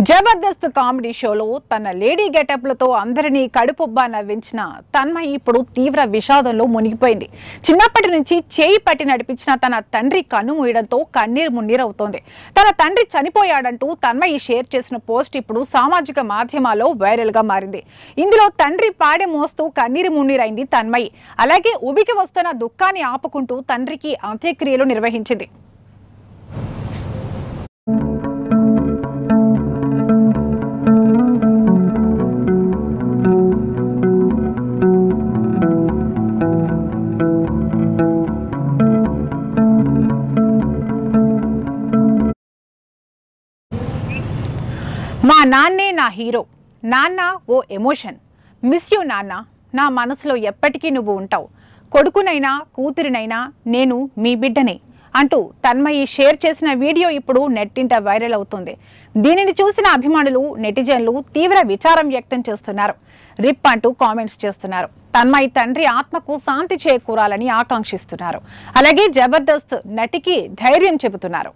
Jabardasth comedy షోలో తన lady గెటప్లతో అందరినీ కడుపుబ్బా నవ్వించిన తన్మయి ఇప్పుడు తీవ్ర విషాదంలో మునిగిపోయింది. చిన్నప్పటి నుంచి చేయి పట్టి నడిపించిన తన తండ్రి కన్ను మూయడంతో కన్నీరు మున్నీరవుతోంది. తన తండ్రి చనిపోయాడంటూ తన్మయి షేర్ చేసిన పోస్ట్ ఇప్పుడు సామాజిక మాధ్యమాల్లో వైరల్ గా మారింది. ఇందులో తండ్రి పాడె మోస్తూ కన్నీరు మున్నీరైంది తన్మయి. అలాగే ఉబికి వస్తున్న దుఃఖాన్ని ఆపుకుంటూ తండ్రికి అంత్యక్రియలు నిర్వహించింది. మా నాన్నే నా హీరో, నాన్న ఓ ఎమోషన్, మిస్ యూ నాన్న, నా మనసులో ఎప్పటికీ నువ్వు ఉంటావు, కొడుకునైనా కూతురినైనా నేను మీ బిడ్డనే అంటూ తన్మయి షేర్ చేసిన వీడియో ఇప్పుడు నెట్టింట వైరల్ అవుతుంది. దీనిని చూసిన అభిమానులు నెటిజన్లు తీవ్ర విచారం వ్యక్తం చేస్తున్నారు. రిప్ అంటూ కామెంట్స్ చేస్తున్నారు. తన్మయి తండ్రి ఆత్మకు శాంతి చేకూరాలని ఆకాంక్షిస్తున్నారు. అలాగే జబర్దస్త్ నటికి ధైర్యం చెబుతున్నారు.